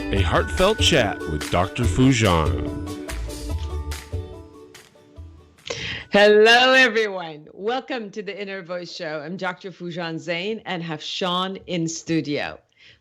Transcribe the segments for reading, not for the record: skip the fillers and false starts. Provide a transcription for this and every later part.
A heartfelt chat with Dr. Foojan. Hello, everyone. Welcome to the Inner Voice Show. I'm Dr. Foojan Zeine and have Sean in studio.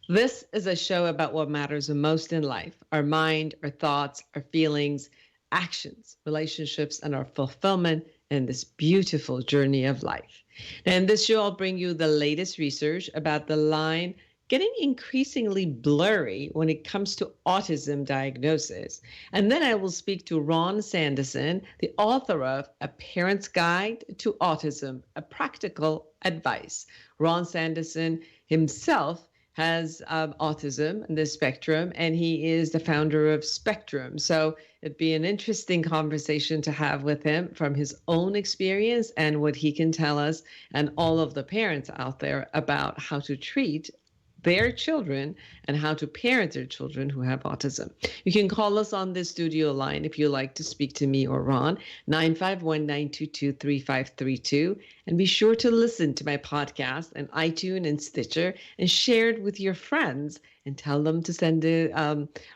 This is a show about what matters the most in life: our mind, our thoughts, our feelings, actions, relationships, and our fulfillment in this beautiful journey of life. Now, in this show, I'll bring you the latest research about the line getting increasingly blurry when it comes to autism diagnosis. And then I will speak to Ron Sandison, the author of A Parent's Guide to Autism, a practical advice. Ron Sandison himself has autism and the spectrum, and he is the founder of Spectrum. So it'd be an interesting conversation to have with him from his own experience and what he can tell us and all of the parents out there about how to treat their children and how to parent their children who have autism. You can call us on this studio line if you like to speak to me or Ron, 951-922-3532. And be sure to listen to my podcast on iTunes and Stitcher and share it with your friends and tell them to send it,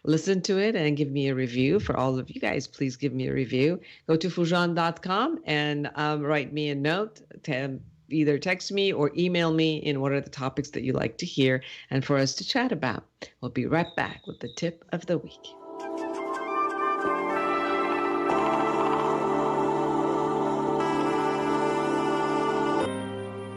listen to it and give me a review. For all of you guys, please give me a review. Go to Foojan.com and write me a note to either text me or email me in what are the topics that you like to hear and for us to chat about. We'll be right back with the tip of the week.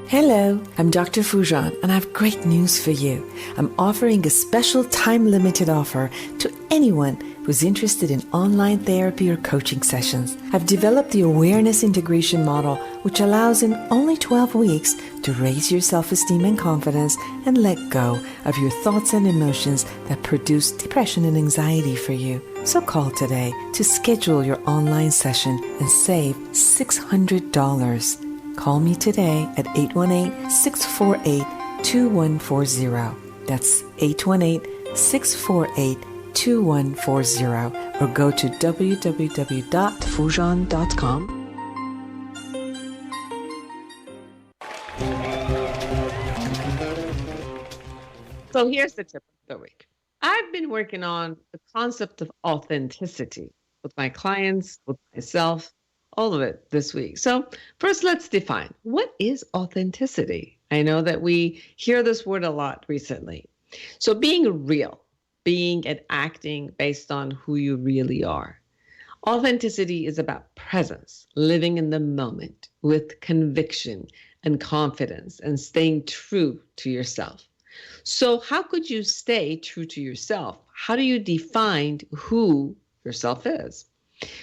Hello, I'm Dr. Foojan, and I have great news for you. I'm offering a special time-limited offer to anyone who's interested in online therapy or coaching sessions. I've developed the awareness integration model, which allows in only 12 weeks to raise your self-esteem and confidence and let go of your thoughts and emotions that produce depression and anxiety for you. So call today to schedule your online session and save $600. Call me today at 818-648-2140. That's 818-648-2140, or go to www.foojan.com. So here's the tip of the week. I've been working on the concept of authenticity with my clients, with myself, all of it this week. So first, let's define, what is authenticity? I know that we hear this word a lot recently. So being real, being and acting based on who you really are. Authenticity is about presence, living in the moment with conviction and confidence and staying true to yourself. So how could you stay true to yourself? How do you define who yourself is?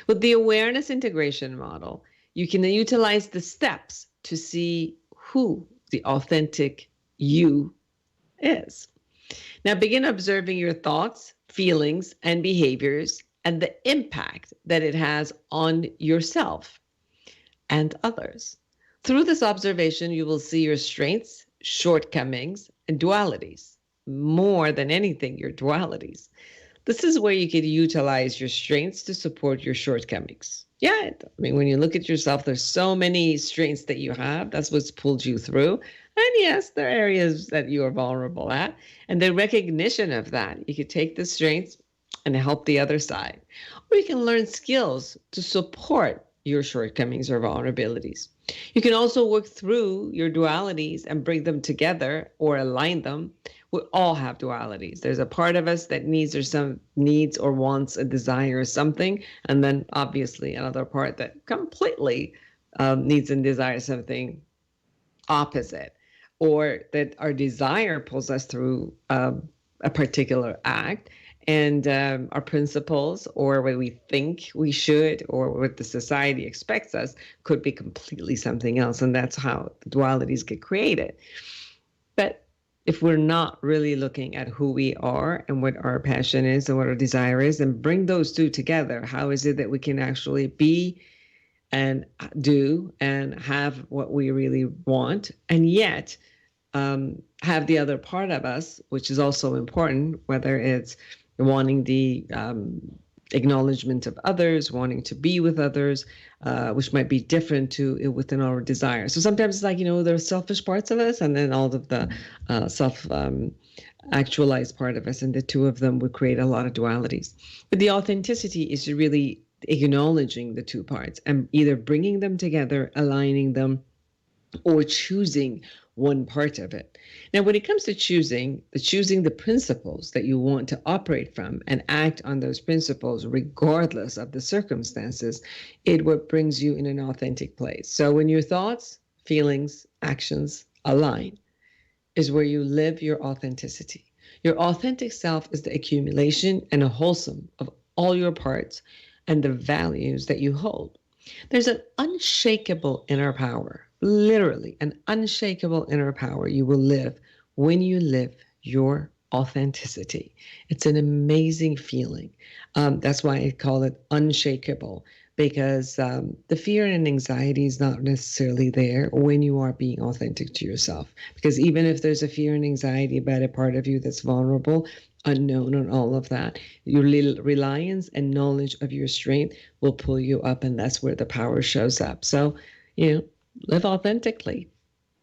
With the awareness integration model, you can utilize the steps to see who the authentic you is. Now begin observing your thoughts, feelings, and behaviors and the impact that it has on yourself and others. Through this observation, you will see your strengths, shortcomings, and dualities. More than anything, your dualities. This is where you can utilize your strengths to support your shortcomings. Yeah, I mean, when you look at yourself, there's so many strengths that you have. That's what's pulled you through. And yes, there are areas that you are vulnerable at. And the recognition of that, you could take the strengths and help the other side. Or you can learn skills to support your shortcomings or vulnerabilities. You can also work through your dualities and bring them together or align them. We all have dualities. There's a part of us that needs or some needs or wants a desire or something, and then obviously another part that completely needs and desires something opposite, or that our desire pulls us through a particular act, and our principles or what we think we should or what the society expects us could be completely something else, and that's how the dualities get created. But if we're not really looking at who we are and what our passion is and what our desire is, and bring those two together, how is it that we can actually be and do and have what we really want, and yet have the other part of us, which is also important, whether it's wanting the acknowledgement of others, wanting to be with others, which might be different to within our desire. So sometimes it's like, there's selfish parts of us and then all of the self actualized part of us, and the two of them would create a lot of dualities. But the authenticity is really acknowledging the two parts and either bringing them together, aligning them, or choosing one part of it. Now, when it comes to choosing the principles that you want to operate from and act on those principles regardless of the circumstances, it what brings you in an authentic place. So when your thoughts, feelings, actions align is where you live your authenticity. Your authentic self is the accumulation and a wholesome of all your parts and the values that you hold. There's an unshakable inner power, literally an unshakable inner power you will live when you live your authenticity. It's an amazing feeling. That's why I call it unshakable, because the fear and anxiety is not necessarily there when you are being authentic to yourself. Because even if there's a fear and anxiety about a part of you that's vulnerable, unknown, and all of that, your reliance and knowledge of your strength will pull you up, and that's where the power shows up. So, live authentically.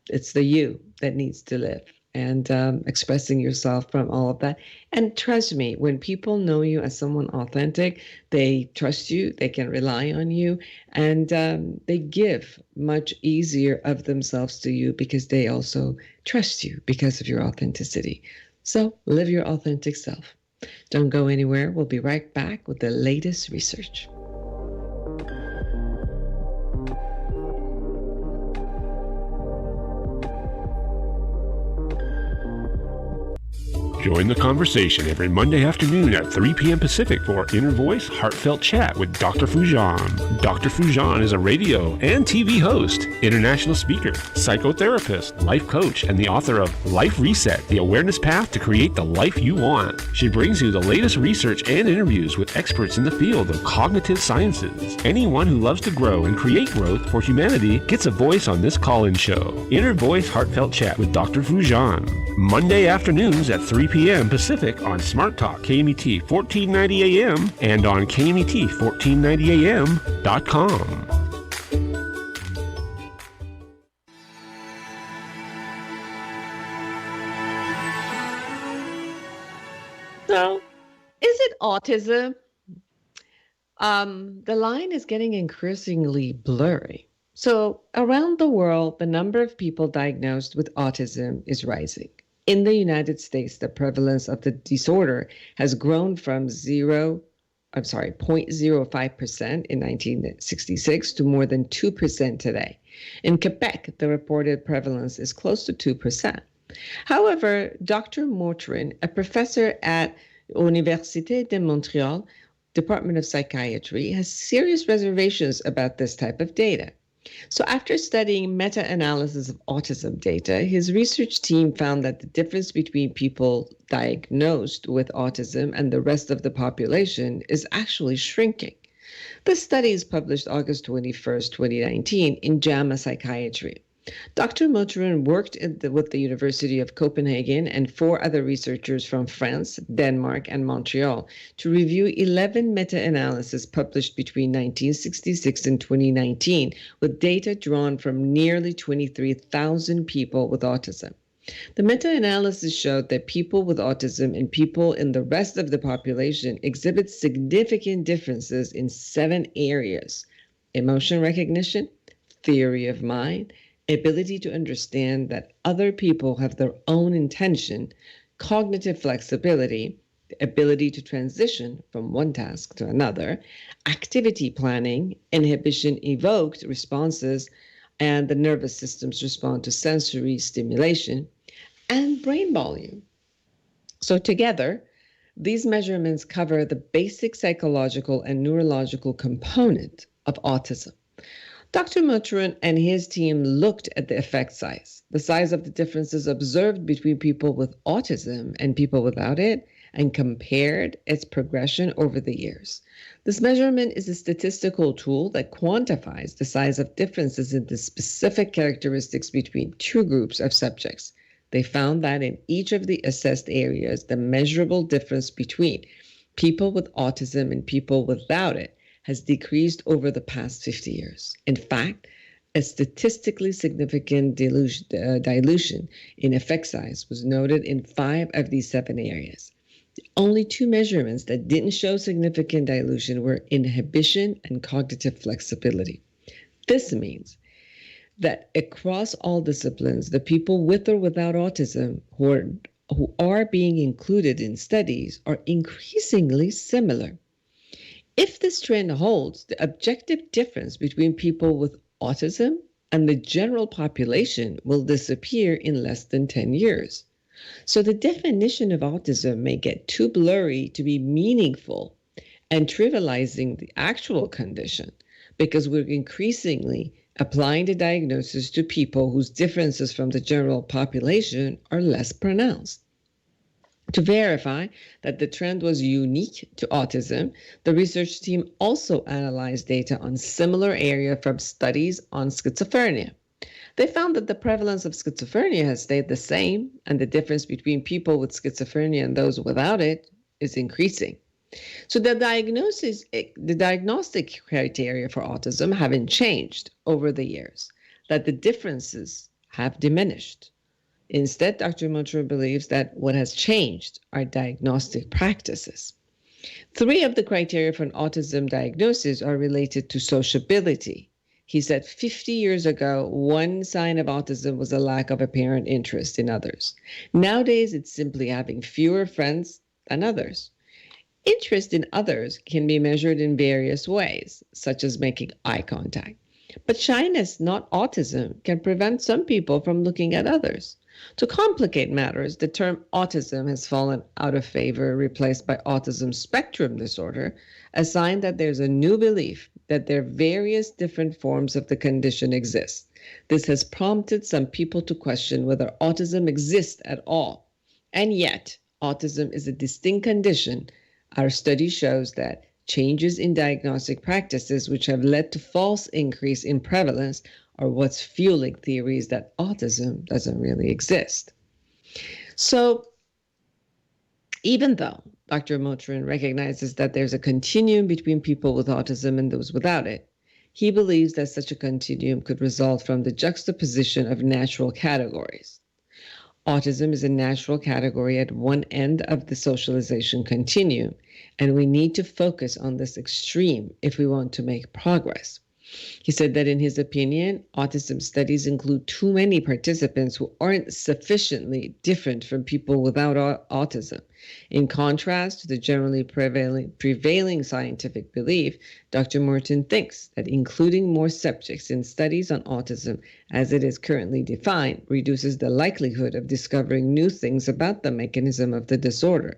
It's the you that needs to live, and expressing yourself from all of that. And trust me, when people know you as someone authentic, they trust you, they can rely on you, and they give much easier of themselves to you because they also trust you because of your authenticity. So live your authentic self. Don't go anywhere. We'll be right back with the latest research. Join the conversation every Monday afternoon at 3 p.m. Pacific for Inner Voice Heartfelt Chat with Dr. Foojan. Dr. Foojan is a radio and TV host, international speaker, psychotherapist, life coach, and the author of Life Reset, The Awareness Path to Create the Life You Want. She brings you the latest research and interviews with experts in the field of cognitive sciences. Anyone who loves to grow and create growth for humanity gets a voice on this call-in show. Inner Voice Heartfelt Chat with Dr. Foojan. Monday afternoons at 3 p.m. Pacific on Smart Talk KMET 1490 AM and on KMET1490am.com. So, is it autism? The line is getting increasingly blurry. So, around the world, the number of people diagnosed with autism is rising. In the United States, the prevalence of the disorder has grown from 0.05% in 1966 to more than 2% today. In Quebec, the reported prevalence is close to 2%. However, Dr. Mortrin, a professor at Université de Montréal, Department of Psychiatry, has serious reservations about this type of data. So after studying meta-analysis of autism data, his research team found that the difference between people diagnosed with autism and the rest of the population is actually shrinking. The study is published August 21st, 2019 in JAMA Psychiatry. Dr. Motrin worked with the University of Copenhagen and 4 other researchers from France, Denmark, and Montreal to review 11 meta-analyses published between 1966 and 2019 with data drawn from nearly 23,000 people with autism. The meta-analysis showed that people with autism and people in the rest of the population exhibit significant differences in 7 areas: emotion recognition, theory of mind, ability to understand that other people have their own intention, cognitive flexibility, the ability to transition from one task to another, activity planning, inhibition evoked responses, and the nervous system's response to sensory stimulation, and brain volume. So together, these measurements cover the basic psychological and neurological component of autism. Dr. Motrin and his team looked at the effect size, the size of the differences observed between people with autism and people without it, and compared its progression over the years. This measurement is a statistical tool that quantifies the size of differences in the specific characteristics between 2 groups of subjects. They found that in each of the assessed areas, the measurable difference between people with autism and people without it has decreased over the past 50 years. In fact, a statistically significant dilution in effect size was noted in 5 of these 7 areas. The only 2 measurements that didn't show significant dilution were inhibition and cognitive flexibility. This means that across all disciplines, the people with or without autism who are being included in studies are increasingly similar. If this trend holds, the objective difference between people with autism and the general population will disappear in less than 10 years. So the definition of autism may get too blurry to be meaningful and trivializing the actual condition because we're increasingly applying the diagnosis to people whose differences from the general population are less pronounced. To verify that the trend was unique to autism, the research team also analyzed data on similar areas from studies on schizophrenia. They found that the prevalence of schizophrenia has stayed the same, and the difference between people with schizophrenia and those without it is increasing. So the diagnostic criteria for autism haven't changed over the years, that the differences have diminished. Instead, Dr. Motrin believes that what has changed are diagnostic practices. 3 of the criteria for an autism diagnosis are related to sociability. He said 50 years ago, one sign of autism was a lack of apparent interest in others. Nowadays, it's simply having fewer friends than others. Interest in others can be measured in various ways, such as making eye contact. But shyness, not autism, can prevent some people from looking at others. To complicate matters, the term autism has fallen out of favor, replaced by autism spectrum disorder, a sign that there's a new belief that there are various different forms of the condition exist. This has prompted some people to question whether autism exists at all. And yet, autism is a distinct condition. Our study shows that changes in diagnostic practices, which have led to false increase in prevalence, are what's fueling theories that autism doesn't really exist. So even though Dr. Motrin recognizes that there's a continuum between people with autism and those without it, he believes that such a continuum could result from the juxtaposition of natural categories. Autism is a natural category at one end of the socialization continuum, and we need to focus on this extreme if we want to make progress. He said that in his opinion, autism studies include too many participants who aren't sufficiently different from people without autism. In contrast to the generally prevailing scientific belief, Dr. Morton thinks that including more subjects in studies on autism as it is currently defined reduces the likelihood of discovering new things about the mechanism of the disorder.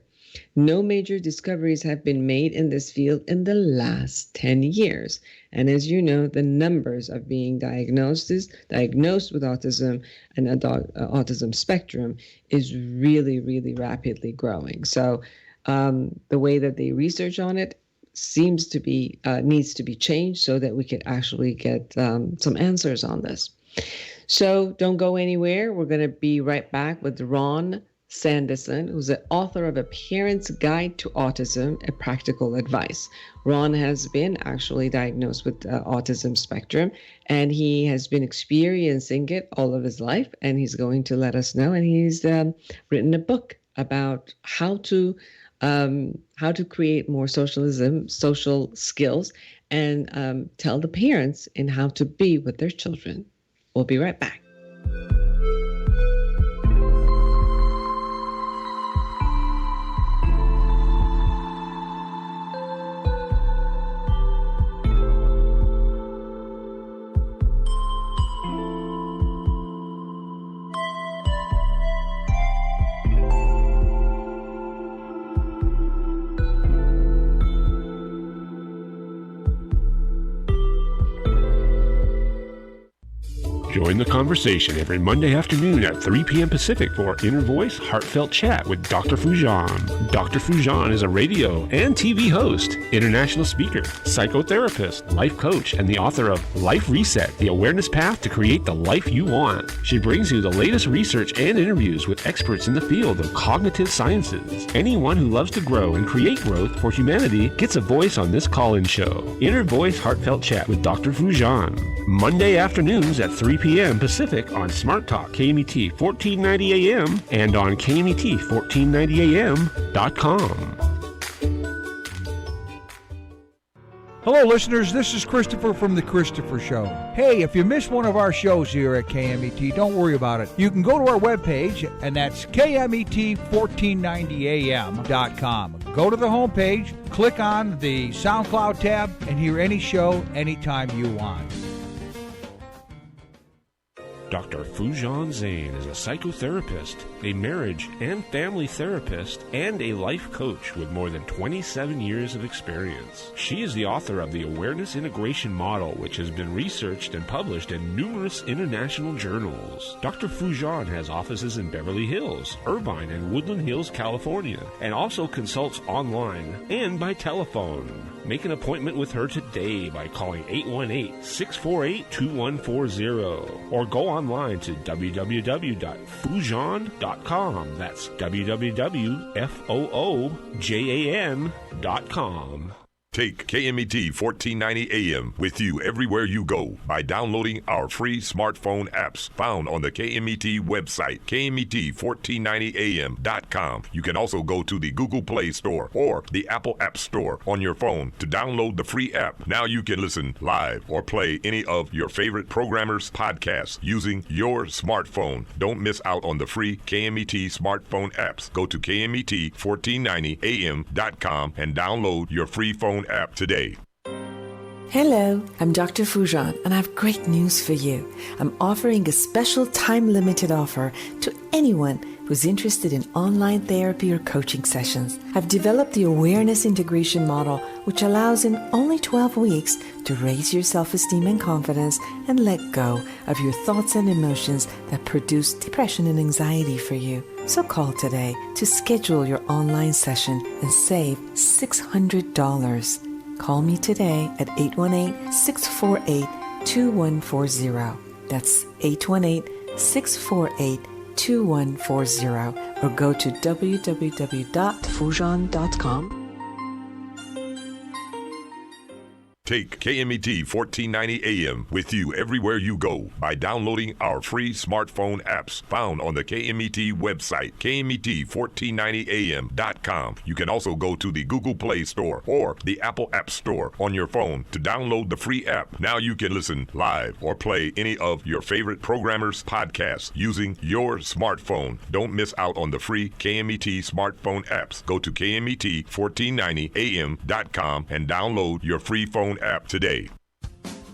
No major discoveries have been made in this field in the last 10 years. And as you know, the numbers of being diagnosed with autism and autism spectrum is really, really rapidly growing. So the way that they research on it seems to be, needs to be changed so that we can actually get some answers on this. So don't go anywhere. We're going to be right back with Ron Sandison, who's the author of A Parent's Guide to Autism, A Practical Advice. Ron has been actually diagnosed with autism spectrum, and he has been experiencing it all of his life, and he's going to let us know. And he's written a book about how to create more social skills, and tell the parents in how to be with their children. We'll be right back. Join the conversation every Monday afternoon at 3 p.m. Pacific for Inner Voice Heartfelt Chat with Dr. Foojan. Dr. Foojan is a radio and TV host, international speaker, psychotherapist, life coach, and the author of Life Reset, The Awareness Path to Create the Life You Want. She brings you the latest research and interviews with experts in the field of cognitive sciences. Anyone who loves to grow and create growth for humanity gets a voice on this call-in show. Inner Voice Heartfelt Chat with Dr. Foojan. Monday afternoons at 3 p.m. Pacific on Smart Talk KMET 1490 AM and on KMET1490AM.com. Hello, listeners. This is Christopher from The Christopher Show. Hey, if you missed one of our shows here at KMET, don't worry about it. You can go to our webpage, and that's KMET1490AM.com. Go to the homepage, click on the SoundCloud tab, and hear any show anytime you want. Dr. Foojan Zeine is a psychotherapist, a marriage and family therapist, and a life coach with more than 27 years of experience. She is the author of the Awareness Integration Model, which has been researched and published in numerous international journals. Dr. Foojan has offices in Beverly Hills, Irvine, and Woodland Hills, California, and also consults online and by telephone. Make an appointment with her today by calling 818-648-2140 or go online to www.foojan.com. That's www.foojan.com. Take KMET 1490 AM with you everywhere you go by downloading our free smartphone apps found on the KMET website, KMET1490am.com. You can also go to the Google Play Store or the Apple App Store on your phone to download the free app. Now you can listen live or play any of your favorite programmers' podcasts using your smartphone. Don't miss out on the free KMET smartphone apps. Go to KMET1490am.com and download your free phone app today. Hello, I'm Dr. Foojan, and I have great news for you. I'm offering a special time-limited offer to anyone who's interested in online therapy or coaching sessions. I've developed the Awareness Integration Model, which allows in only 12 weeks to raise your self-esteem and confidence and let go of your thoughts and emotions that produce depression and anxiety for you. So call today to schedule your online session and save $600. Call me today at 818-648-2140. That's 818-648-2140 or go to www.foojan.com. Take KMET 1490 AM with you everywhere you go by downloading our free smartphone apps found on the KMET website, KMET1490am.com. You can also go to the Google Play Store or the Apple App Store on your phone to download the free app. Now you can listen live or play any of your favorite programmers' podcasts using your smartphone. Don't miss out on the free KMET smartphone apps. Go to KMET1490am.com and download your free phone app today.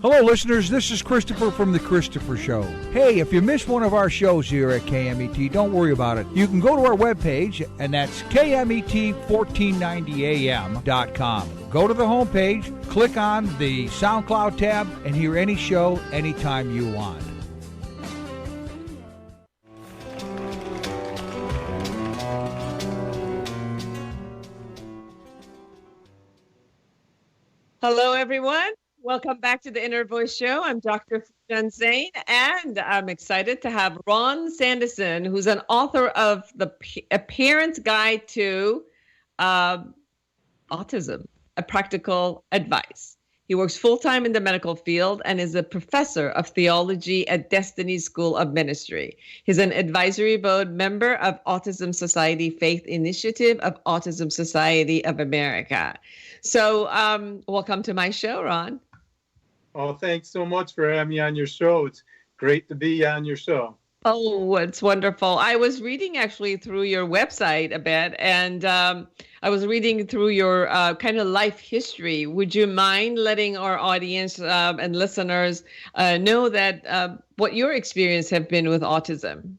Hello, listeners. This is Christopher from The Christopher Show. Hey, if you missed one of our shows here at KMET, don't worry about it. You can go to our webpage, and that's KMET1490am.com. Go to the homepage, click on the SoundCloud tab, and hear any show anytime you want. Hello, everyone. Welcome back to the Inner Voice Show. I'm Dr. Foojan Zeine, and I'm excited to have Ron Sandison, who's an author of A Parent's Guide to Autism, a Practical Advice. He works full-time in the medical field and is a professor of theology at Destiny School of Ministry. He's an advisory board member of Autism Society Faith Initiative of Autism Society of America. So welcome to my show, Ron. Oh, thanks so much for having me on your show. It's great to be on your show. Oh, it's wonderful. I was reading actually through your website a bit, and I was reading through your kind of life history. Would you mind letting our audience and listeners know that what your experience have been with autism?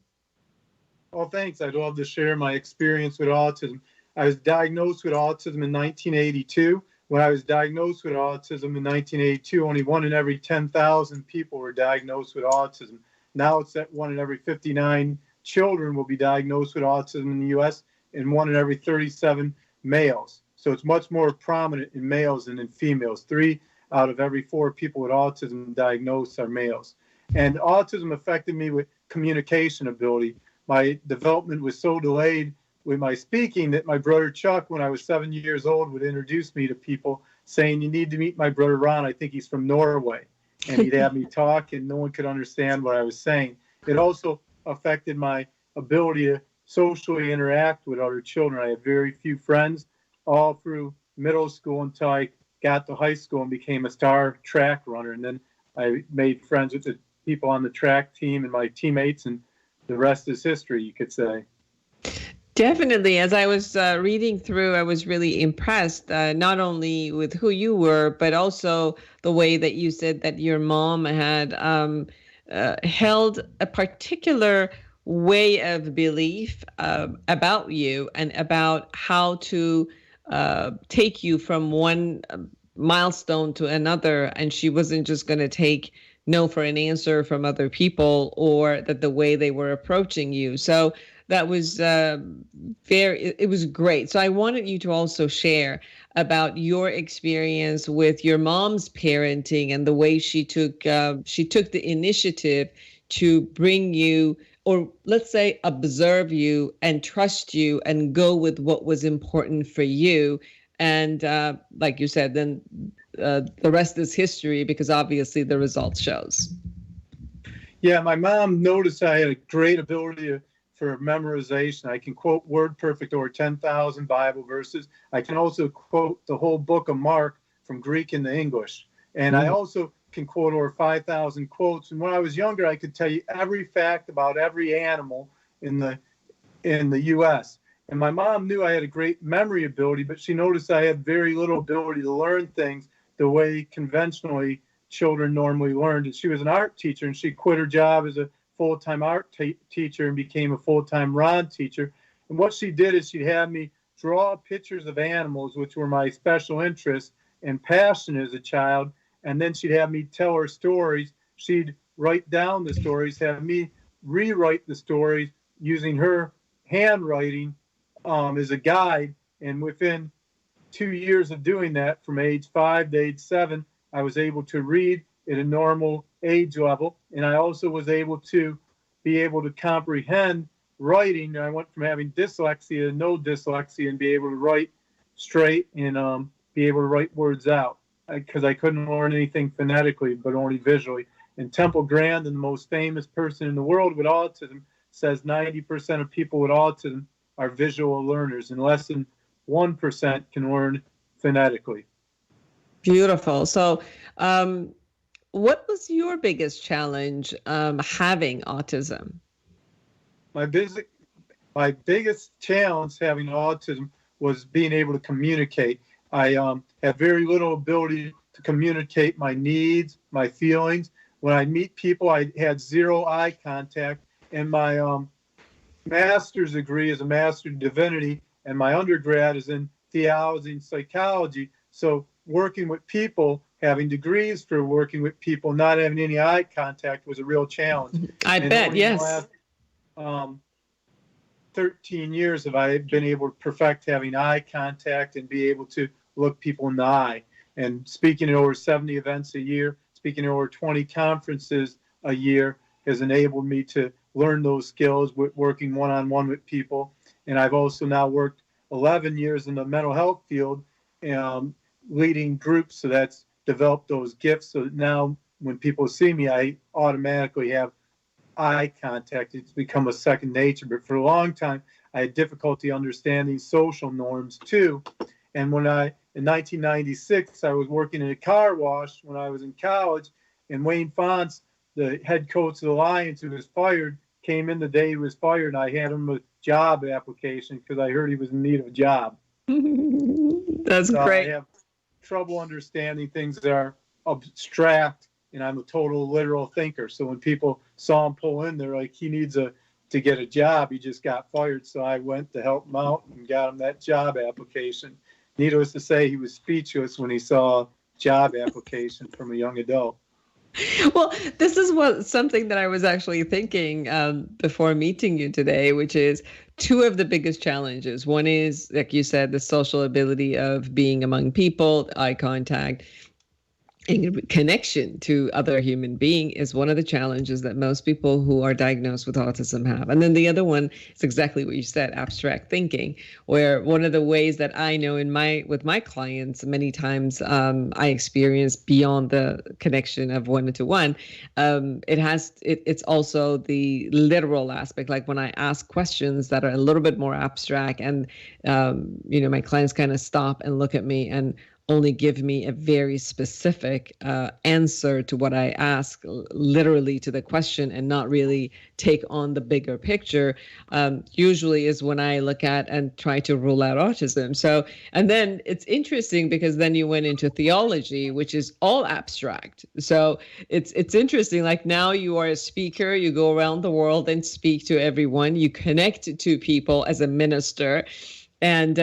Oh, thanks. I'd love to share my experience with autism. I was diagnosed with autism in 1982. When I was diagnosed with autism in 1982, only 1 in every 10,000 people were diagnosed with autism. Now it's that 1 in every 59 children will be diagnosed with autism in the U.S. and 1 in every 37 males. So it's much more prominent in males than in females. 3 out of every 4 people with autism diagnosed are males. And autism affected me with communication ability. My development was so delayed with my speaking that my brother Chuck, when I was 7 years old, would introduce me to people saying, "You need to meet my brother Ron. I think he's from Norway." And he'd have me talk and no one could understand what I was saying. It also affected my ability to socially interact with other children. I had very few friends all through middle school until I got to high school and became a star track runner. And then I made friends with the people on the track team and my teammates, and the rest is history, you could say. Definitely. As I was reading through, I was really impressed, not only with who you were, but also the way that you said that your mom had held a particular way of belief about you and about how to take you from one milestone to another. And she wasn't just going to take no for an answer from other people, or that the way they were approaching you. So that was it was great. So I wanted you to also share about your experience with your mom's parenting and the way she took the initiative to bring you, or let's say observe you and trust you and go with what was important for you. And like you said, then the rest is history, because obviously the results shows. Yeah, my mom noticed I had a great ability for memorization. I can quote word perfect over 10,000 Bible verses. I can also quote the whole book of Mark from Greek into English. And I also can quote over 5,000 quotes. And when I was younger, I could tell you every fact about every animal in the U.S. And my mom knew I had a great memory ability, but she noticed I had very little ability to learn things the way conventionally children normally learned. And she was an art teacher, and she quit her job as a full-time art teacher and became a full-time Ron teacher. And what she did is she'd have me draw pictures of animals, which were my special interest and passion as a child. And then she'd have me tell her stories. She'd write down the stories, have me rewrite the stories using her handwriting as a guide. And within 2 years of doing that, from age 5 to age 7, I was able to read at a normal age level. And I also was able to comprehend writing. I went from having dyslexia to no dyslexia and be able to write straight and be able to write words out, because I couldn't learn anything phonetically, but only visually. And Temple Grandin, the most famous person in the world with autism, says 90% of people with autism are visual learners, and less than 1% can learn phonetically. Beautiful. So what was your biggest challenge having autism? My biggest challenge having autism was being able to communicate. I had very little ability to communicate my needs, my feelings. When I meet people, I had zero eye contact. And my master's degree is a Master of Divinity, and my undergrad is in theology and psychology. So working with people, having degrees for working with people, not having any eye contact was a real challenge. I bet, yes. The last 13 years have I been able to perfect having eye contact and be able to look people in the eye. And speaking at over 70 events a year, speaking at over 20 conferences a year has enabled me to learn those skills with working one-on-one with people. And I've also now worked 11 years in the mental health field, leading groups. So that's developed those gifts. So now when people see me, I automatically have eye contact. It's become a second nature. But for a long time, I had difficulty understanding social norms too. And in 1996, I was working in a car wash when I was in college, and Wayne Fonts, the head coach of the Lions, who was fired, came in the day he was fired, and I had him a job application because I heard he was in need of a job. That's great. I have trouble understanding things that are abstract, and I'm a total literal thinker. So when people saw him pull in, they're like, he needs to get a job. He just got fired. So I went to help him out and got him that job application. Needless to say, he was speechless when he saw a job application from a young adult. Well, this is something that I was actually thinking before meeting you today, which is two of the biggest challenges. One is, like you said, the social ability of being among people, eye contact, and connection to other human being is one of the challenges that most people who are diagnosed with autism have. And then the other one is exactly what you said, abstract thinking, where one of the ways that I know with my clients, many times I experience beyond the connection of one-to-one, it's also the literal aspect. Like when I ask questions that are a little bit more abstract and, my clients kind of stop and look at me and only give me a very specific answer to what I ask, literally to the question, and not really take on the bigger picture, usually is when I look at and try to rule out autism. So, and then it's interesting because then you went into theology, which is all abstract. So it's interesting. Like now you are a speaker, you go around the world and speak to everyone, you connect to people as a minister. And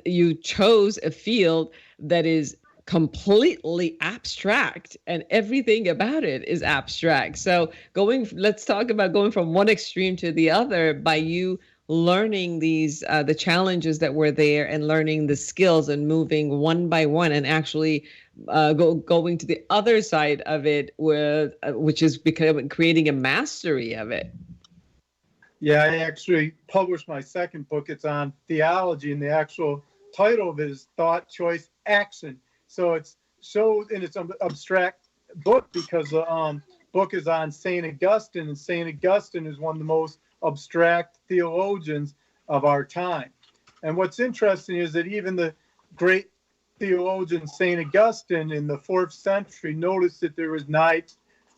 you chose a field that is completely abstract, and everything about it is abstract. So let's talk about going from one extreme to the other by you learning the challenges that were there and learning the skills and moving one by one and actually going to the other side of it, which is creating a mastery of it. Yeah, I actually published my second book. It's on theology, and the actual title of it is Thought, Choice, Action. So it's an abstract book because the book is on St. Augustine, and St. Augustine is one of the most abstract theologians of our time. And what's interesting is that even the great theologian St. Augustine in the 4th century noticed that there was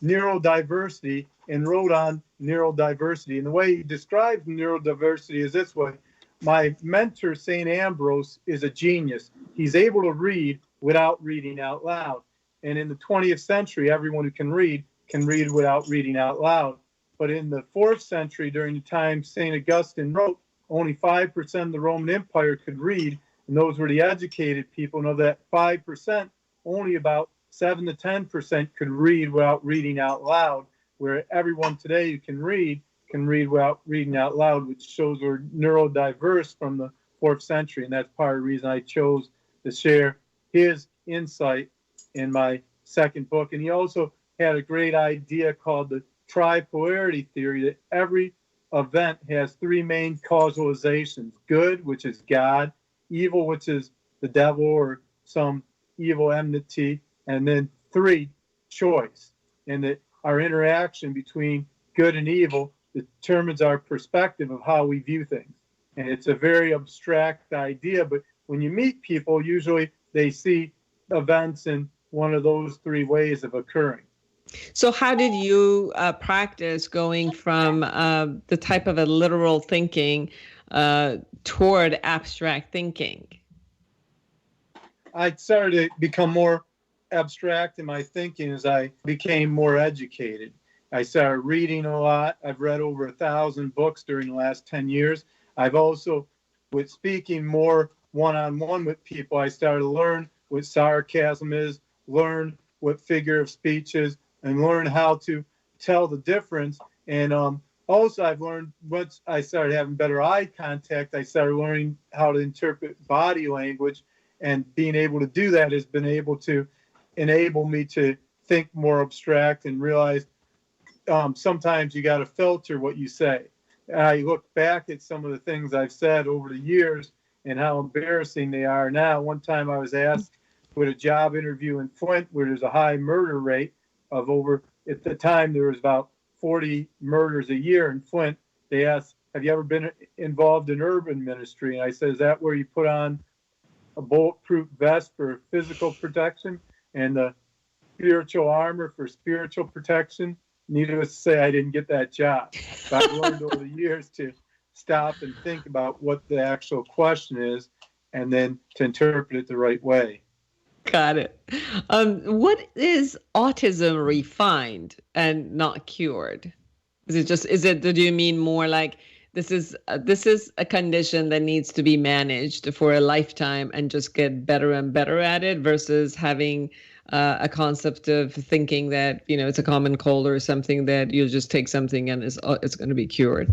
neurodiversity and wrote on neurodiversity. And the way he describes neurodiversity is this way. My mentor, St. Ambrose, is a genius. He's able to read without reading out loud. And in the 20th century, everyone who can read without reading out loud. But in the 4th century, during the time St. Augustine wrote, only 5% of the Roman Empire could read, and those were the educated people. And of that 5%, only about 7 to 10% could read without reading out loud, where everyone today who can read without reading out loud, which shows we're neurodiverse from the 4th century. And that's part of the reason I chose to share his insight in my second book. And he also had a great idea called the tripolarity theory, that every event has three main causalizations: good, which is God; evil, which is the devil or some evil enmity; and then 3, choice. And that our interaction between good and evil determines our perspective of how we view things. And it's a very abstract idea, but when you meet people, usually they see events in one of those 3 ways of occurring. So how did you practice going from the type of a literal thinking toward abstract thinking? I started to become more abstract in my thinking as I became more educated. I started reading a lot. I've read over 1,000 books during the last 10 years. I've also, with speaking more one-on-one with people, I started to learn what sarcasm is, learn what figure of speech is, and learn how to tell the difference. And also I've learned, once I started having better eye contact, I started learning how to interpret body language, and being able to do that has been able to enable me to think more abstract and realize sometimes you got to filter what you say. And I look back at some of the things I've said over the years and how embarrassing they are now. One time I was asked with a job interview in Flint, where there's a high murder rate of at the time there was about 40 murders a year in Flint. They asked, have you ever been involved in urban ministry? And I said, is that where you put on a bulletproof vest for physical protection and the spiritual armor for spiritual protection? Needless to say, I didn't get that job. But I've learned over the years to stop and think about what the actual question is, and then to interpret it the right way. Got it. What is autism refined and not cured? Do you mean more like this is a condition that needs to be managed for a lifetime and just get better and better at it, versus having a concept of thinking that, it's a common cold or something that you'll just take something and it's going to be cured.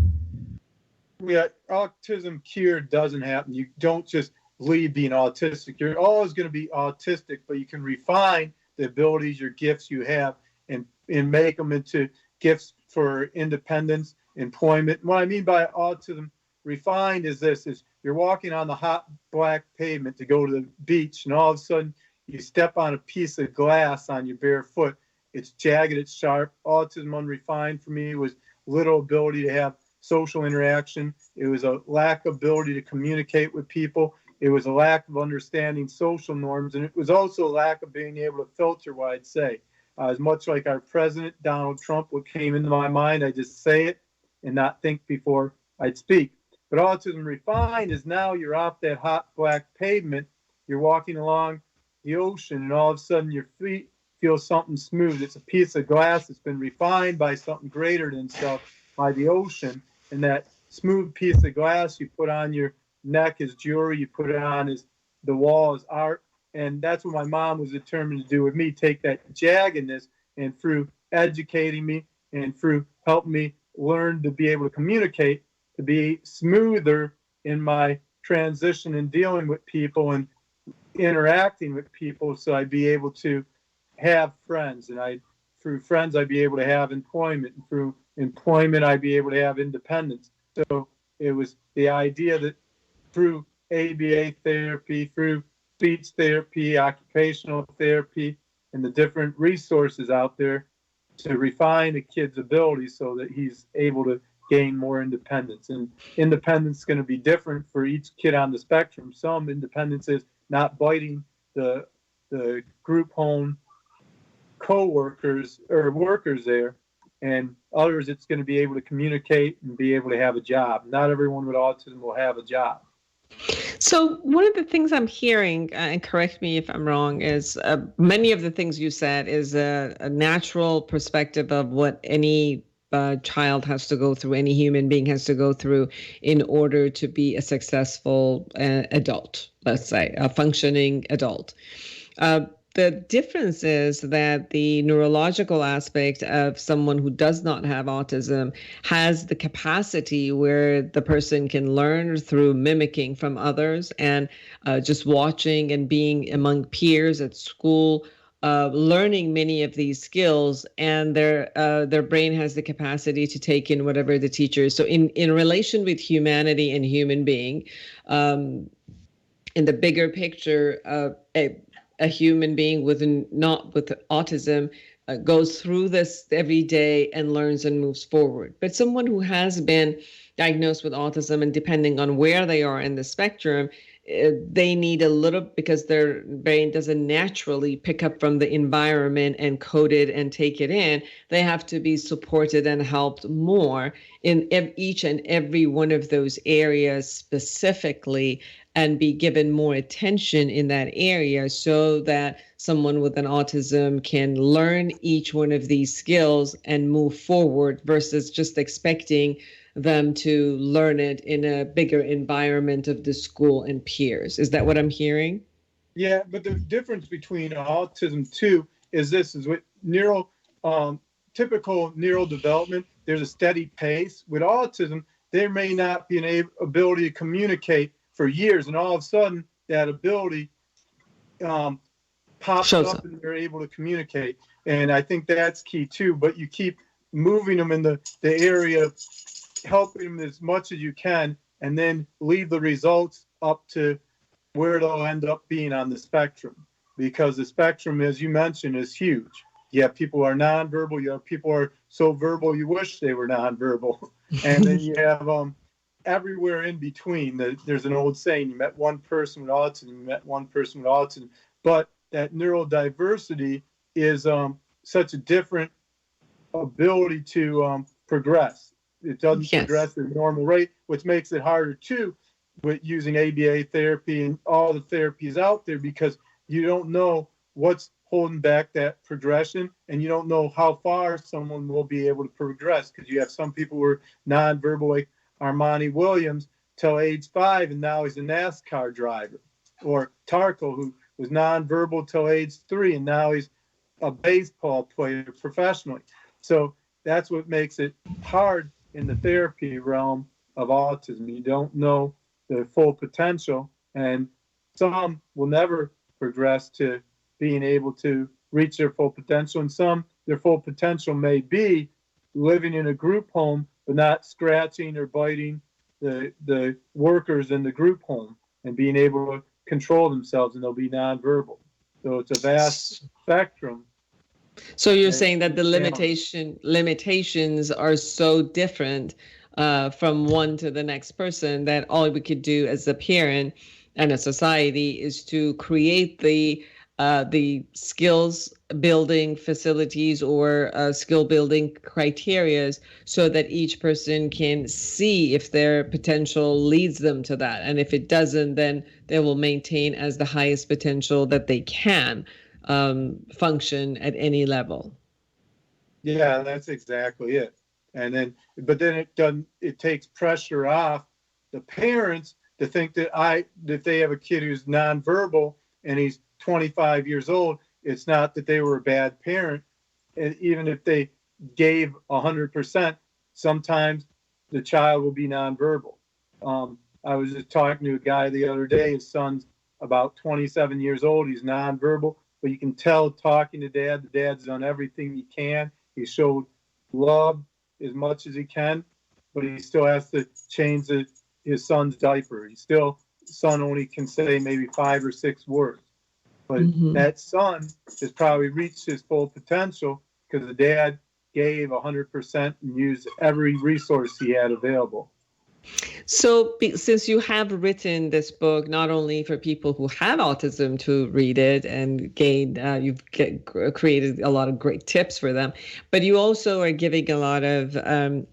Yeah, autism cure doesn't happen. You don't just leave being autistic. You're always going to be autistic, but you can refine the abilities, your gifts you have, and make them into gifts for independence, employment. What I mean by autism refined is this: is you're walking on the hot black pavement to go to the beach, and all of a sudden you step on a piece of glass on your bare foot. It's jagged, it's sharp. Autism unrefined for me was little ability to have social interaction. It was a lack of ability to communicate with people. It was a lack of understanding social norms, and it was also a lack of being able to filter what I'd say. As much like our president, Donald Trump, what came into my mind, I just say it and not think before I'd speak. But autism refined is now you're off that hot black pavement, you're walking along the ocean, and all of a sudden your feet feel something smooth. It's a piece of glass that's been refined by something greater than itself, by the ocean. And that smooth piece of glass you put on your neck as jewelry, you put it on as the wall as art. And that's what my mom was determined to do with me, take that jaggedness, and through educating me and through helping me learn to be able to communicate, to be smoother in my transition and dealing with people and interacting with people, so I'd be able to have friends, and through friends I'd be able to have employment, and through employment I'd be able to have independence. So it was the idea that through ABA therapy, through speech therapy, occupational therapy, and the different resources out there to refine a kid's abilities so that he's able to gain more independence. And independence is going to be different for each kid on the spectrum. Some independence is not biting the group home co-workers or workers there, and others it's going to be able to communicate and be able to have a job. Not everyone with autism will have a job. So one of the things I'm hearing, and correct me if I'm wrong, is many of the things you said is a natural perspective of what any child has to go through, any human being has to go through in order to be a successful adult, let's say, a functioning adult. The difference is that the neurological aspect of someone who does not have autism has the capacity where the person can learn through mimicking from others and just watching and being among peers at school, learning many of these skills, and their brain has the capacity to take in whatever the teacher is. So in relation with humanity and human being, in the bigger picture, a human being not with autism goes through this every day and learns and moves forward. But someone who has been diagnosed with autism, and depending on where they are in the spectrum, they need a little, because their brain doesn't naturally pick up from the environment and code it and take it in. They have to be supported and helped more in each and every one of those areas specifically, and be given more attention in that area so that someone with an autism can learn each one of these skills and move forward, versus just expecting them to learn it in a bigger environment of the school and peers. Is that what I'm hearing? Yeah, but the difference between autism too is with typical neural development, there's a steady pace. With autism, there may not be an ability to communicate for years, and all of a sudden that ability pops up and they're able to communicate. And I think that's key too, but you keep moving them in the area, helping them as much as you can, and then leave the results up to where they'll end up being on the spectrum. Because the spectrum, as you mentioned, is huge. You have people who are nonverbal, you have people who are so verbal you wish they were nonverbal. And then you have everywhere in between. There's an old saying, you met one person with autism, you met one person with autism. But that neurodiversity is such a different ability to progress. It doesn't progress at a normal rate, which makes it harder too with using ABA therapy and all the therapies out there, because you don't know what's holding back that progression, and you don't know how far someone will be able to progress, because you have some people who are nonverbal, like Armani Williams, till age 5, and now he's a NASCAR driver, or Tarko, who was nonverbal till age 3, and now he's a baseball player professionally. So that's what makes it hard in the therapy realm of autism. You don't know the full potential, and some will never progress to being able to reach their full potential, and some, their full potential may be living in a group home, but not scratching or biting the workers in the group home and being able to control themselves, and they'll be nonverbal. So it's a vast spectrum. So you're saying that the limitations are so different from one to the next person that all we could do as a parent and a society is to create the skills building facilities or skill building criterias so that each person can see if their potential leads them to that. And if it doesn't, then they will maintain as the highest potential that they can function at any level. Yeah, that's exactly it. And then, but then it takes pressure off the parents to think that if they have a kid who's nonverbal and he's 25 years old, it's not that they were a bad parent. And even if they gave 100%, sometimes the child will be nonverbal. I was just talking to a guy the other day. His son's about 27 years old. He's nonverbal, but you can tell talking to dad, the dad's done everything he can. He showed love as much as he can, but he still has to change his son's diaper. Son only can say maybe 5 or 6 words. But that son has probably reached his full potential because the dad gave 100% and used every resource he had available. So since you have written this book, not only for people who have autism to read it and you've created a lot of great tips for them, but you also are giving a lot of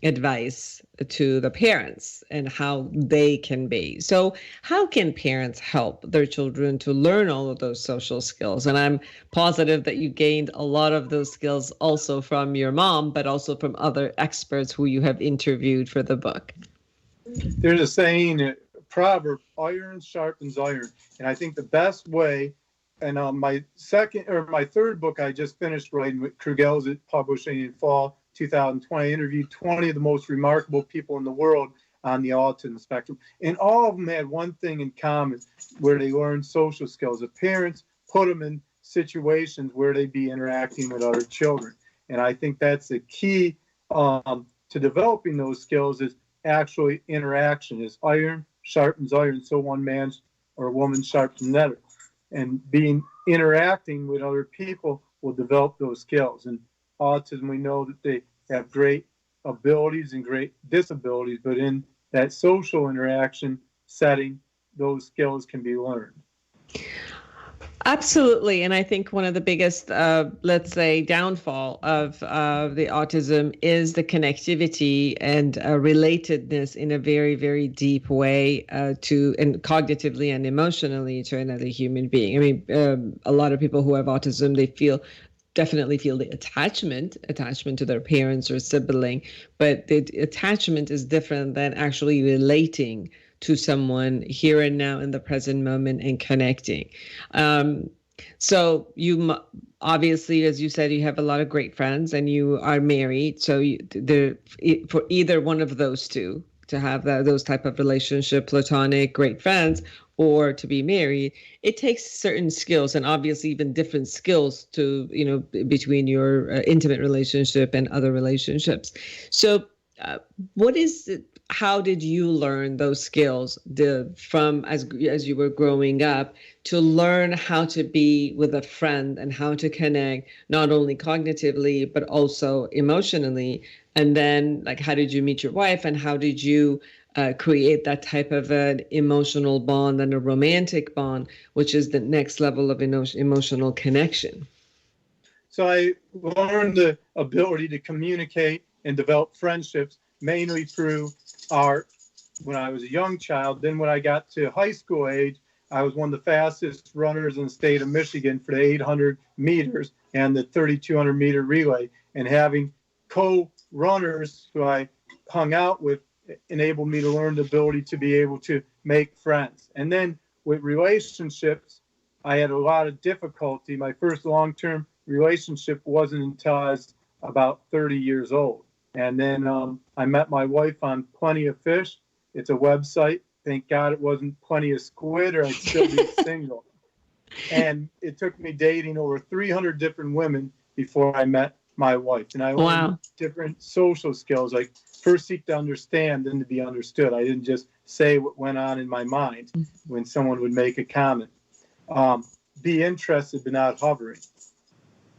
advice to the parents and how they can be. So how can parents help their children to learn all of those social skills? And I'm positive that you gained a lot of those skills also from your mom, but also from other experts who you have interviewed for the book. There's a saying, a proverb, iron sharpens iron. And I think the best way, and my third book I just finished writing with Krugel's publishing in fall 2020, I interviewed 20 of the most remarkable people in the world on the autism spectrum. And all of them had one thing in common, where they learned social skills. The parents put them in situations where they'd be interacting with other children. And I think that's the key to developing those skills is actually interaction. Is iron sharpens iron, so one man or woman sharpens another. And interacting with other people will develop those skills. And autism, we know that they have great abilities and great disabilities, but in that social interaction setting, those skills can be learned. Absolutely. And I think one of the biggest, let's say, downfall of the autism is the connectivity and relatedness in a very, very deep way to, and cognitively and emotionally to another human being. I mean, a lot of people who have autism, they definitely feel the attachment to their parents or sibling, but the attachment is different than actually relating to someone here and now in the present moment and connecting. So you obviously, as you said, you have a lot of great friends and you are married. So for either one of those two to have those type of relationship, platonic, great friends, or to be married, it takes certain skills and obviously even different skills to, between your intimate relationship and other relationships. So how did you learn those skills from as you were growing up to learn how to be with a friend and how to connect not only cognitively but also emotionally? And then, like, how did you meet your wife and how did you create that type of an emotional bond and a romantic bond, which is the next level of emotional connection? So I learned the ability to communicate and develop friendships mainly through art when I was a young child. Then when I got to high school age, I was one of the fastest runners in the state of Michigan for the 800 meters and the 3,200 meter relay. And having co-runners who I hung out with enabled me to learn the ability to be able to make friends. And then with relationships, I had a lot of difficulty. My first long-term relationship wasn't until I was about 30 years old. And then I met my wife on Plenty of Fish. It's a website. Thank God it wasn't Plenty of Squid, or I'd still be single. And it took me dating over 300 different women before I met my wife. And I learned different social skills, like first seek to understand, then to be understood. I didn't just say what went on in my mind when someone would make a comment. Be interested, but not hovering.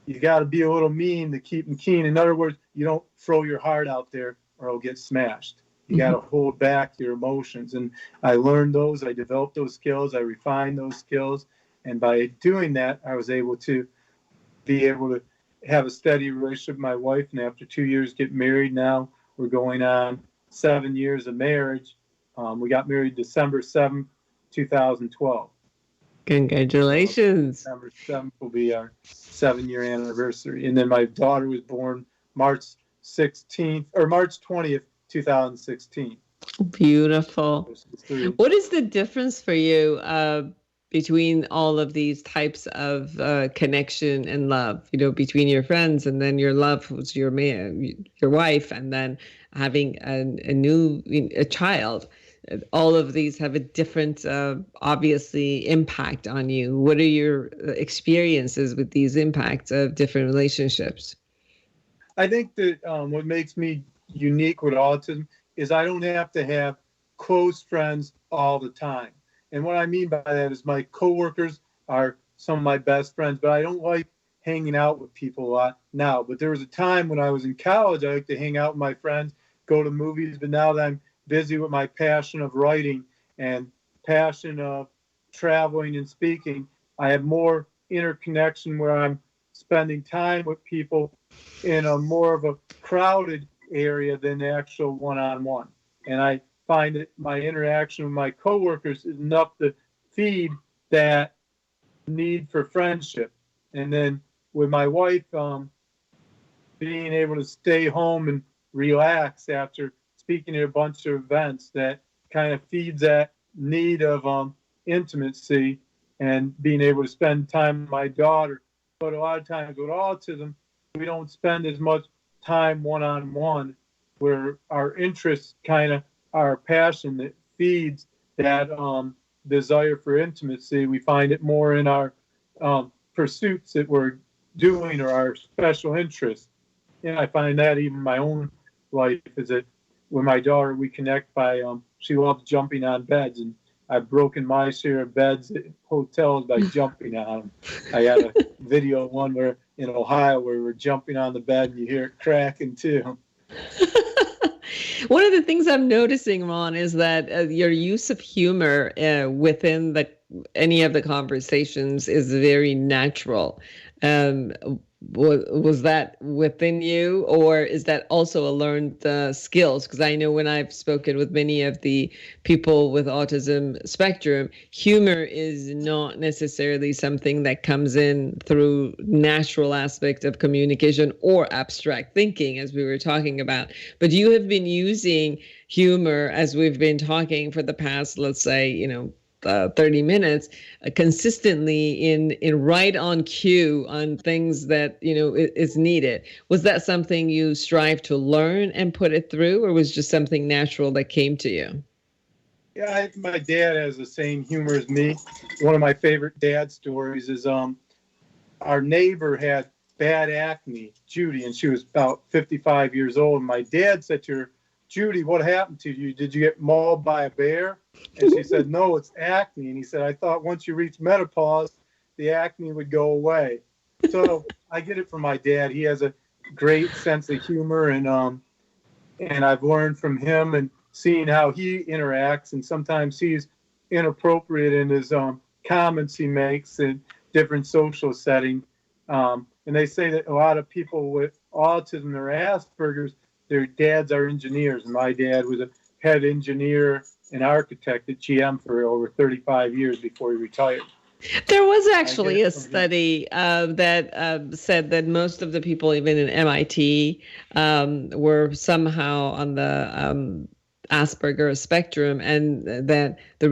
You got to be a little mean to keep them keen. In other words, you don't throw your heart out there or it'll get smashed. You got to hold back your emotions. And I learned those. I developed those skills. I refined those skills. And by doing that, I was able to have a steady relationship with my wife. And after 2 years, get married. Now we're going on 7 years of marriage. We got married December 7th, 2012. Congratulations. December 7th will be our 7-year anniversary. And then my daughter was born March 20th, 2016. Beautiful. What is the difference for you between all of these types of connection and love, between your friends and then your love was your wife, and then having a child? All of these have a different, obviously, impact on you. What are your experiences with these impacts of different relationships? I think that what makes me unique with autism is I don't have to have close friends all the time. And what I mean by that is my coworkers are some of my best friends, but I don't like hanging out with people a lot now. But there was a time when I was in college, I liked to hang out with my friends, go to movies. But now that I'm busy with my passion of writing and passion of traveling and speaking, I have more interconnection where I'm spending time with people in a more of a crowded area than the actual one-on-one. And I find that my interaction with my coworkers is enough to feed that need for friendship. And then with my wife, being able to stay home and relax after speaking at a bunch of events, that kind of feeds that need of intimacy and being able to spend time with my daughter. But a lot of times with autism, we don't spend as much time one-on-one, where our interests kind of our passion that feeds that desire for intimacy. We find it more in our pursuits that we're doing or our special interests. And I find that even my own life is that with my daughter, we connect by, she loves jumping on beds, and I've broken my share of beds at hotels by jumping on them. I had a video one where in Ohio where we're jumping on the bed and you hear it cracking too. One of the things I'm noticing, Ron, is that your use of humor within any of the conversations is very natural. Was that within you, or is that also a learned skills? Because I know when I've spoken with many of the people with autism spectrum, humor is not necessarily something that comes in through natural aspect of communication or abstract thinking, as we were talking about. But you have been using humor, as we've been talking for the past, let's say, 30 minutes consistently in right on cue on things that is needed. Was that something you strive to learn and put it through, or was just something natural that came to you? Yeah, my dad has the same humor as me. One of my favorite dad stories is our neighbor had bad acne, Judy, and she was about 55 years old. And my dad said to her, "Judy, what happened to you? Did you get mauled by a bear?" And she said, "No, it's acne." And he said, "I thought once you reach menopause, the acne would go away." So I get it from my dad. He has a great sense of humor, and I've learned from him and seeing how he interacts. And sometimes he's inappropriate in his comments he makes in different social settings. And they say that a lot of people with autism or Asperger's, their dads are engineers. And my dad was a head engineer and architect at GM for over 35 years before he retired. There was actually a study that said that most of the people, even in MIT, were somehow on the Asperger spectrum, and that the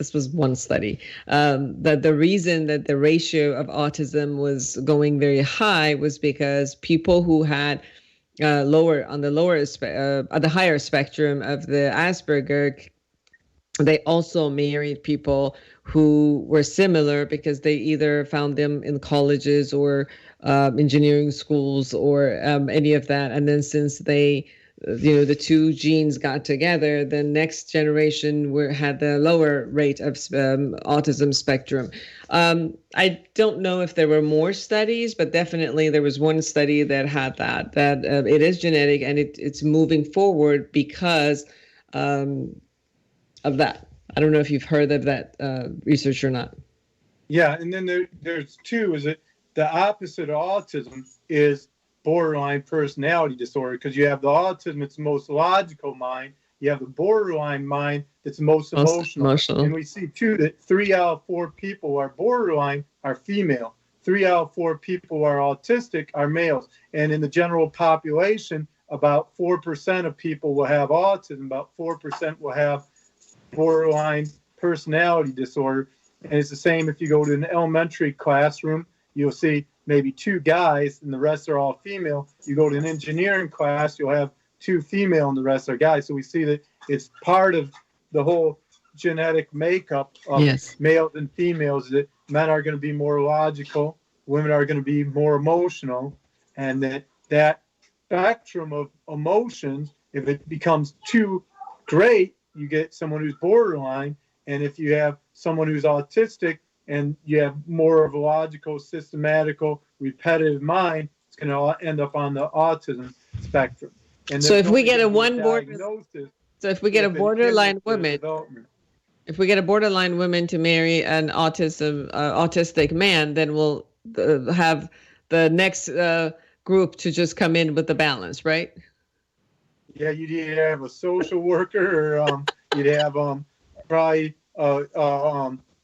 this was one study, that the reason that the ratio of autism was going very high was because people who had at the higher spectrum of the Asperger, they also married people who were similar because they either found them in colleges or engineering schools or any of that. And then since they, the two genes got together, the next generation had the lower rate of autism spectrum. I don't know if there were more studies, but definitely there was one study that had that it is genetic and it's moving forward because of that. I don't know if you've heard of that research or not. Yeah, and then there's two. Is it the opposite of autism is borderline personality disorder, because you have the autism, it's the most logical mind. You have the borderline mind that's most emotional. And we see too that 3 out of 4 people who are borderline are female. 3 out of 4 people who are autistic are males. And in the general population, about 4% of people will have autism, about 4% will have borderline personality disorder. And it's the same if you go to an elementary classroom, you'll see maybe 2 guys and the rest are all female. You go to an engineering class, you'll have 2 female and the rest are guys. So we see that it's part of the whole genetic makeup of males and females, that men are going to be more logical, women are going to be more emotional, and that spectrum of emotions, if it becomes too great, you get someone who's borderline. And if you have someone who's autistic and you have more of a logical, systematical, repetitive mind, it's going to end up on the autism spectrum. And so if we get a borderline woman, if we get a borderline woman to marry an autistic man, then we'll have the next group to just come in with the balance, right? Yeah, you'd either have a social worker or you'd have probably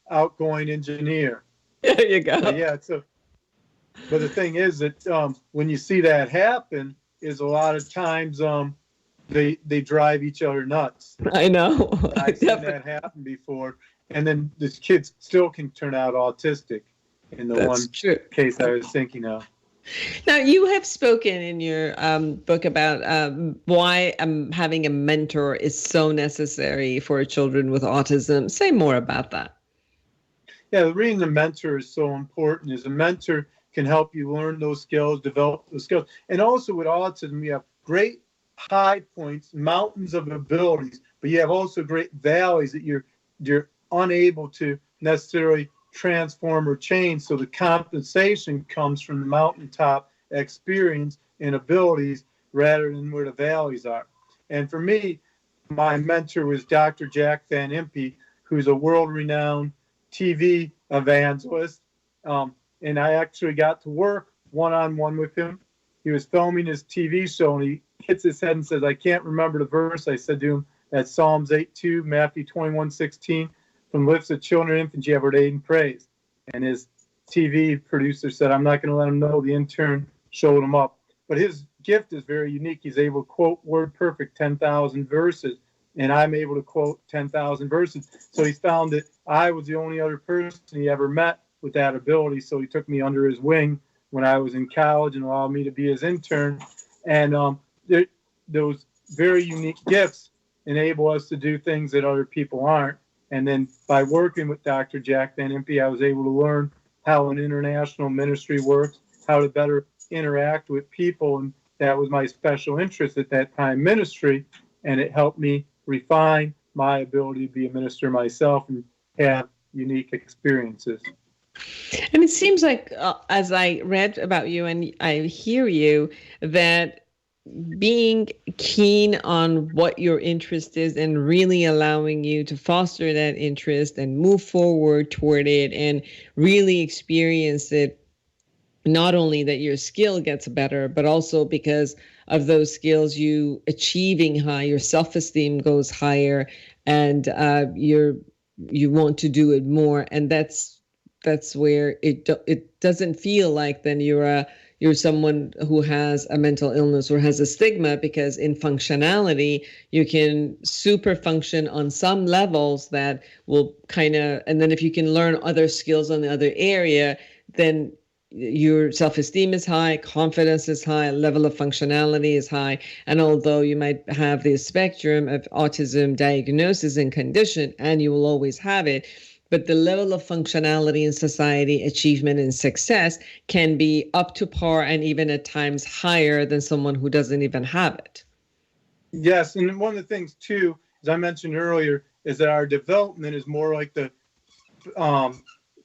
outgoing engineer. There you go. But the thing is that when you see that happen, is a lot of times they drive each other nuts. I know. I've seen that happen before. And then this kid still can turn out autistic in the case I was thinking of. Now, you have spoken in your book about why having a mentor is so necessary for children with autism. Say more about that. Yeah, the reason a mentor is so important is a mentor can help you learn those skills, develop those skills. And also with autism, you have great high points, mountains of abilities, but you have also great valleys that you're unable to necessarily transform or change. So the compensation comes from the mountaintop experience and abilities rather than where the valleys are. And for me, my mentor was Dr. Jack Van Impe, who's a world-renowned TV evangelist. And I actually got to work one-on-one with him. He was filming his TV show, and he hits his head and says, I can't remember the verse. I said to him, that's Psalms 8:2, Matthew 21:16, from lips of children and infants you have ordained praise. And his TV producer said, I'm not going to let him know. The intern showed him up. But his gift is very unique. He's able to quote word perfect 10,000 verses, and I'm able to quote 10,000 verses. So he's found that I was the only other person he ever met with that ability. So he took me under his wing when I was in college and allowed me to be his intern. And those very unique gifts enable us to do things that other people aren't. And then by working with Dr. Jack Van Impe, I was able to learn how an international ministry works, how to better interact with people. And that was my special interest at that time, ministry. And it helped me refine my ability to be a minister myself and have unique experiences. And it seems like, as I read about you and I hear you, that being keen on what your interest is and really allowing you to foster that interest and move forward toward it and really experience it, not only that your skill gets better, but also because of those skills, you achieving high, your self-esteem goes higher, and you want to do it more. And that's where it doesn't feel like then you're you're someone who has a mental illness or has a stigma, because in functionality, you can super function on some levels that will kind of, and then if you can learn other skills on the other area, then your self-esteem is high, confidence is high, level of functionality is high. And although you might have the spectrum of autism diagnosis and condition, and you will always have it, but the level of functionality in society, achievement, and success can be up to par and even at times higher than someone who doesn't even have it. Yes, and one of the things too, as I mentioned earlier, is that our development is more like the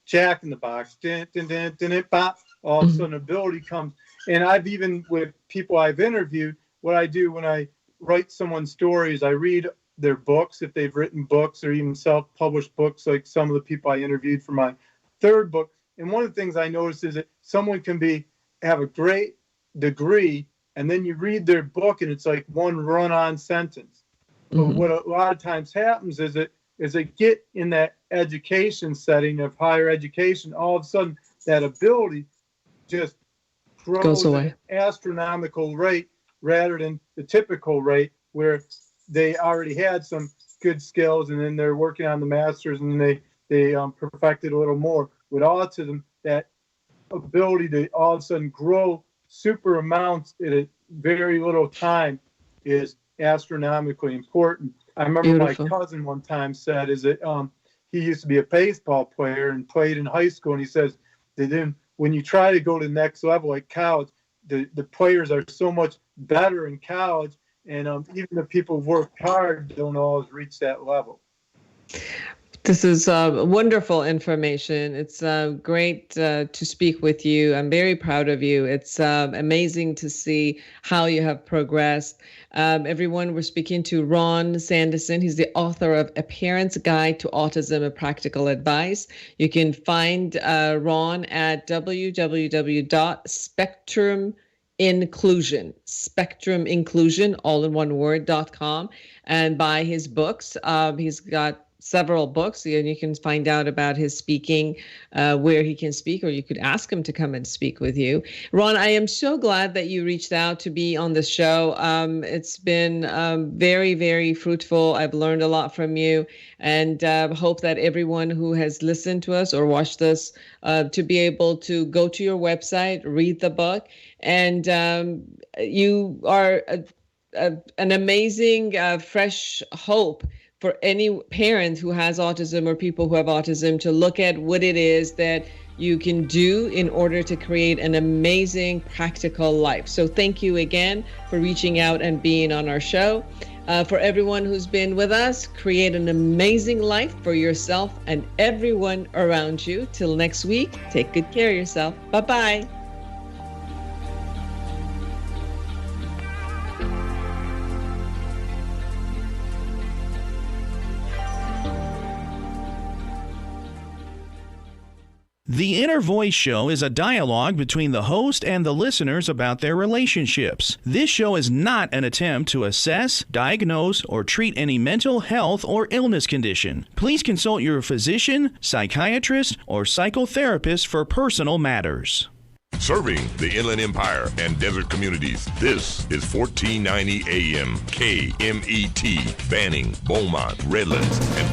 Jack in the Box. Din, din, din, din, din, bop. All of a sudden, ability comes. And I've even, with people I've interviewed, what I do when I write someone's stories, I read their books, if they've written books or even self-published books, like some of the people I interviewed for my third book. And one of the things I noticed is that someone can have a great degree, and then you read their book, and it's like one run-on sentence. But what a lot of times happens is they get in that education setting of higher education, all of a sudden that ability just grows at an astronomical rate rather than the typical rate where they already had some good skills and then they're working on the masters and they perfected a little more. With autism, that ability to all of a sudden grow super amounts at a very little time is astronomically important. I remember my cousin one time said he used to be a baseball player and played in high school, and he says that then when you try to go to the next level like college, the players are so much better in college, and even the people who work hard don't always reach that level. This is wonderful information. It's great to speak with you. I'm very proud of you. It's amazing to see how you have progressed. Everyone, we're speaking to Ron Sandison. He's the author of A Parent's Guide to Autism and Practical Advice. You can find Ron at spectruminclusion, all in one word.com, and buy his books. He's got several books, and you can find out about his speaking, where he can speak, or you could ask him to come and speak with you. Ron, I am so glad that you reached out to be on the show. It's been very, very fruitful. I've learned a lot from you, and hope that everyone who has listened to us or watched us to be able to go to your website, read the book, and you are an amazing, fresh hope for any parent who has autism or people who have autism to look at what it is that you can do in order to create an amazing practical life. So thank you again for reaching out and being on our show. For everyone who's been with us, create an amazing life for yourself and everyone around you. Till next week, take good care of yourself. Bye-bye. The Inner Voice Show is a dialogue between the host and the listeners about their relationships. This show is not an attempt to assess, diagnose, or treat any mental health or illness condition. Please consult your physician, psychiatrist, or psychotherapist for personal matters. Serving the Inland Empire and desert communities, this is 1490 AM KMET, Banning, Beaumont, Redlands, and